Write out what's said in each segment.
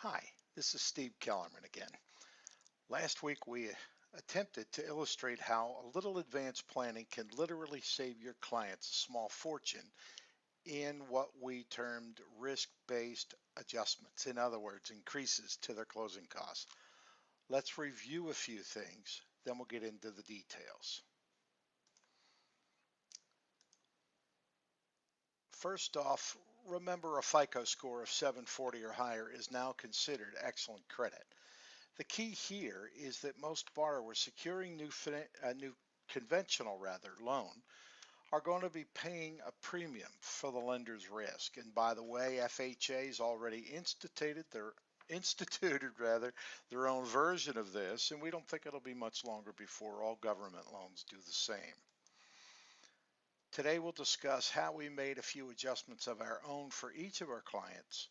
Hi, this is Steve Kellerman again. Last week we attempted to illustrate how a little advanced planning can literally save your clients a small fortune in what we termed risk-based adjustments. In other words, increases to their closing costs. Let's review a few things, then we'll get into the details. First off, remember a FICO score of 740 or higher is now considered excellent credit. The key here is that most borrowers securing new conventional loan are going to be paying a premium for the lender's risk. And by the way, FHA's already instituted their own version of this, and we don't think it'll be much longer before all government loans do the same. Today we'll discuss how we made a few adjustments of our own for each of our clients,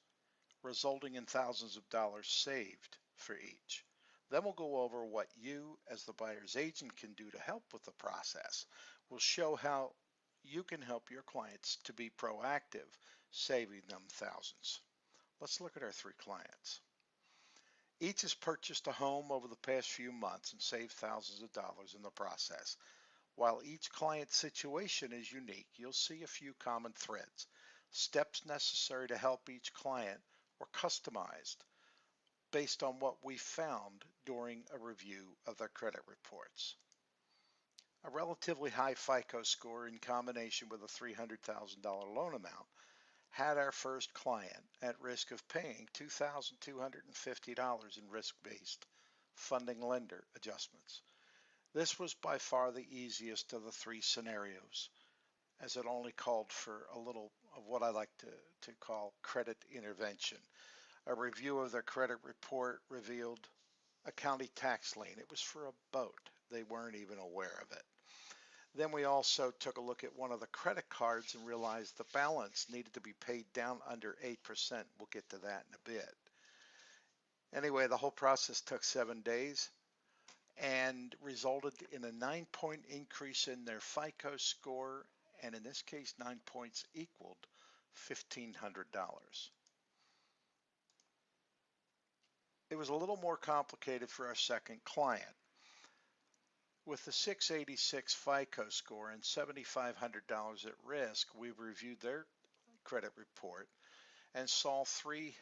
resulting in thousands of dollars saved for each. Then we'll go over what you as the buyer's agent can do to help with the process. We'll show how you can help your clients to be proactive, saving them thousands. Let's look at our three clients. Each has purchased a home over the past few months and saved thousands of dollars in the process. While each client's situation is unique, you'll see a few common threads. Steps necessary to help each client were customized based on what we found during a review of their credit reports. A relatively high FICO score in combination with a $300,000 loan amount had our first client at risk of paying $2,250 in risk-based funding lender adjustments. This was by far the easiest of the three scenarios, as it only called for a little of what I like to call credit intervention. A review of their credit report revealed a county tax lien. It was for a boat. They weren't even aware of it. Then we also took a look at one of the credit cards and realized the balance needed to be paid down under 8%. We'll get to that in a bit. Anyway, the whole process took 7 days and resulted in a 9-point increase in their FICO score, and in this case 9 points equaled $1,500. It was a little more complicated for our second client. With the 686 FICO score and $7,500 at risk, we reviewed their credit report and saw three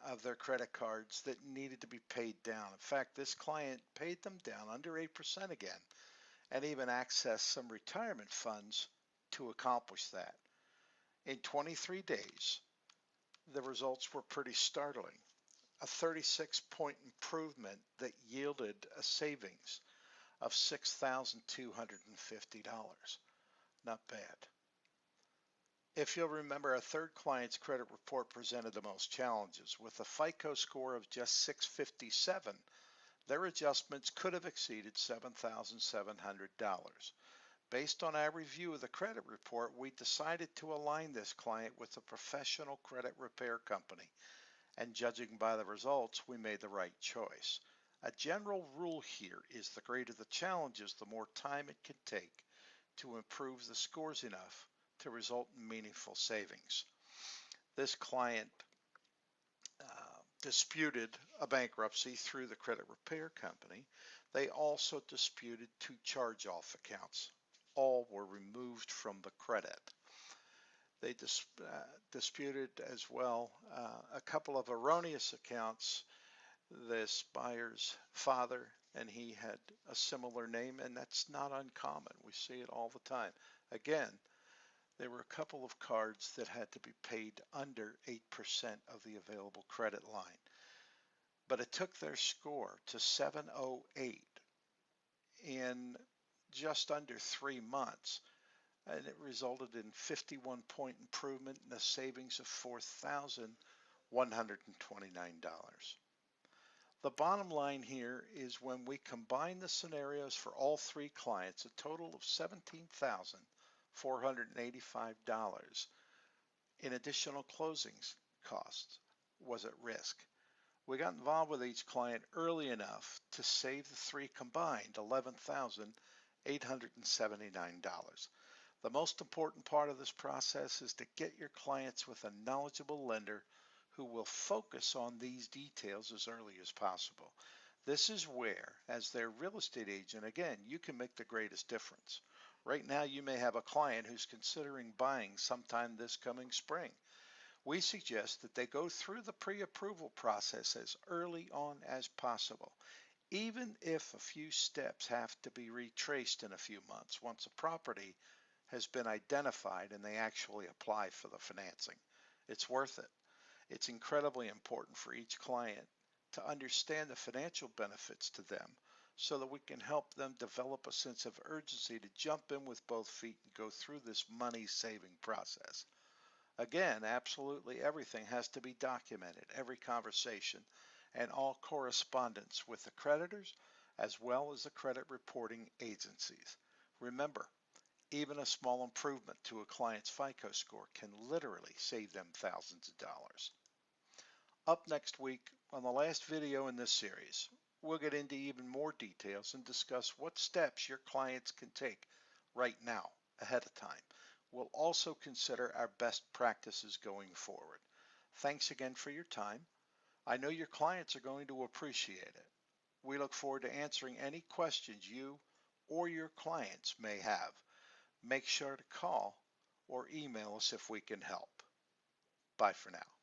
of their credit cards that needed to be paid down. In fact, this client paid them down under 8% again and even accessed some retirement funds to accomplish that. In 23 days, the results were pretty startling. A 36-point improvement that yielded a savings of $6,250. Not bad. If you'll remember, our third client's credit report presented the most challenges. With a FICO score of just 657, their adjustments could have exceeded $7,700. Based on our review of the credit report, we decided to align this client with a professional credit repair company, and judging by the results, we made the right choice. A general rule here is the greater the challenges, the more time it can take to improve the scores enough to result in meaningful savings. This client disputed a bankruptcy through the credit repair company. They also disputed 2 charge-off accounts. All were removed from the credit. They disputed as well a couple of erroneous accounts. This buyer's father and he had a similar name, and that's not uncommon. We see it all the time. Again, there were a couple of cards that had to be paid under 8% of the available credit line. But it took their score to 708 in just under 3 months, and it resulted in 51-point improvement and a savings of $4,129. The bottom line here is when we combine the scenarios for all three clients, a total of $17,485 in additional closings costs was at risk. We got involved with each client early enough to save the three combined $11,879. The most important part of this process is to get your clients with a knowledgeable lender who will focus on these details as early as possible. This is where, as their real estate agent, again, you can make the greatest difference. Right now, you may have a client who's considering buying sometime this coming spring. We suggest that they go through the pre-approval process as early on as possible, even if a few steps have to be retraced in a few months once a property has been identified and they actually apply for the financing. It's worth it. It's incredibly important for each client to understand the financial benefits to them so that we can help them develop a sense of urgency to jump in with both feet and go through this money saving process. Again, absolutely everything has to be documented, every conversation and all correspondence with the creditors as well as the credit reporting agencies. Remember, even a small improvement to a client's FICO score can literally save them thousands of dollars. Up next week, on the last video in this series, we'll get into even more details and discuss what steps your clients can take right now, ahead of time. We'll also consider our best practices going forward. Thanks again for your time. I know your clients are going to appreciate it. We look forward to answering any questions you or your clients may have. Make sure to call or email us if we can help. Bye for now.